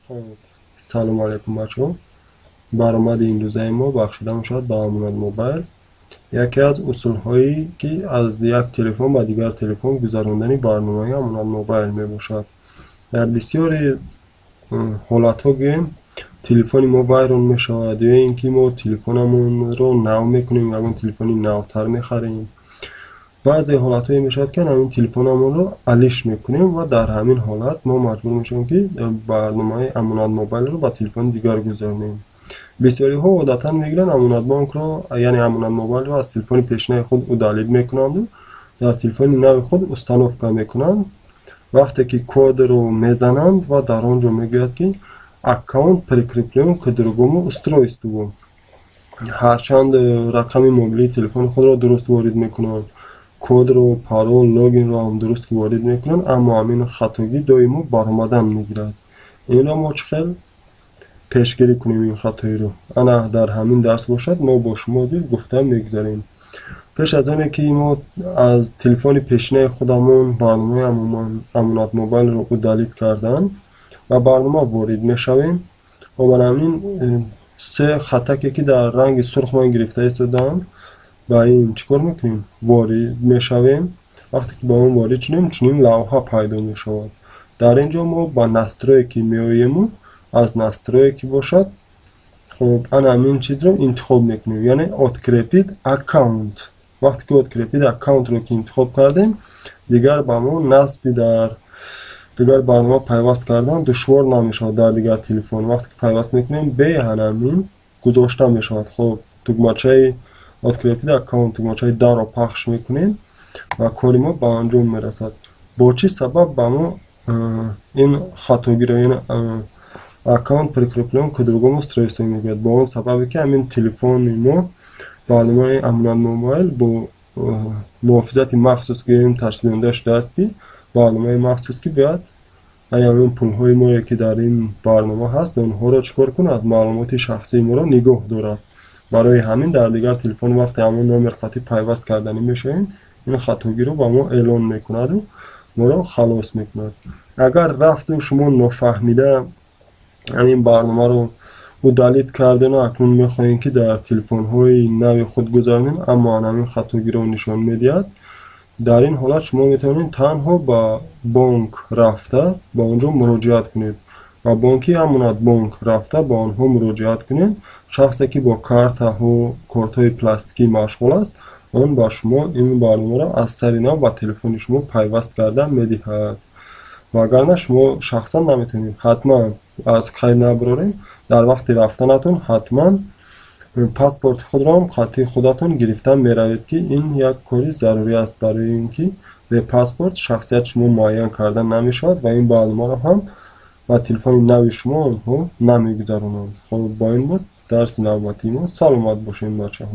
خب سلام علیکم بچه ها. برآمد این روزه ما بخشیده می شود به امانت موبایل. یکی از اصول هایی که از یک تلفن به دیگر تلفن گذراندن برنامه امانت موبایل می باشد. در بسیاری حالت ها گوییم تلفن ما ویران می شود یا اینکه ما تلفنمون رو نو می کنیم یا اون تلفنی نوتر می خریم. بعضی حالت هایی می شود که همین تلفنمون رو الیش می کنیم و در همین حالت ما مجبور می شویم که برنامه امانت موبایل رو با تلفن دیگر گذاریم. بسیاری ها عادتا میگیرن امانت بانک رو یعنی امانت موبایل رو از تلفن پیشینه خود اودالید میکنند و در تلفن نو خود استانوفکا میکنند. وقتی که کد رو میزنند و در آنجا میگوید که اکاونت прикреплен к другому устройству، هرچند رقم موبیلی تلفن خود را درست وارد میکنند، کد رو، پارول، لوگین رو هم درست وارد میکنند، اما همین خطاگی دائما برآمدن میگیرد. این را ما چخیل پیشگیری کنیم این خطایی رو. انا در همین درس باشد ما با شما دیر گفته میگذاریم. پیش از اینه که ما از تلفن پیشینه خودمون برنامه امانت موبایل رو اودالید کردن و برنامه وارد میشویم و بنابراین سه خطکی که در رنگ سرخ من گرفته ایستادم با این چیکار میکنیم؟ وارد میشویم. وقتی که با اون وارد شدیم چنین لوحه پیدا میشود. در اینجا ما با نسترویکی میاییم، از نسترویکی باشد خب انا همین چیز رو انتخاب میکنیم، یعنی открепить اکاونت. وقتی که открепить اکاونت رو که انتخاب کردیم دیگر با ما نصبی در دیگر برنامه پیوست کردن دشوار نمیشود. در دیگر تلفن وقتی که پیوست میکنیم به همین گذاشته میشود. خب دکمه‌چه открепить اکاونت دکمه‌چه در رو پخش میکنیم و کاری ما به انجام میرسد. با چه سبب با ما این خطاگی رو یعنی اکاونت прикреплен к другому устройству میگوید؟ با اون سببی که همین تلفن ما برنامه امانت موبایل با محافظت مخصوص که ترسیدنده شده است که برنامه مخصوص که بیاد یعنی همین پول های ما که در این برنامه هست اونها را چکار کند؟ معلومات شخصی ما را نگاه دارد. برای همین در دیگر تلفن وقتی همون نامر خطی پیوست کردنی میشه این خطاگی رو با ما اعلان میکند و ما را خلاص میکند. اگر رفت شما نفهمیده همین برنامه رو اودالید کردن و اکنون میخواین که در تلفن های نوی خود گذارین اما همین خطاگی رو نشان میدهد، در این حالت شما میتونید تنها با بانک رفته با اونجا مراجعت کنید و بانکی امانت بانک رفته با آنها مراجعت کنید. شخصی که با کارت های پلاستیکی مشغول است اون با شما این برنامه را از سر نو با تلفن شما پیوست کردن میدهد. و اگر نه شما شخصا نمیتونید حتما از خیر نبراریم در وقت رفتنتون حتما پاسپورت خود را هم خطی خودتون گرفتن میروید که این یک کاری ضروری است برای اینکه به پاسپورت شخصیت شما معین کردن نمیشود و این برنامه را هم با تلفن نوی شما نمیگذارونند. خب با این بود درس نوبتی ما. سلامت باشین بچه ها.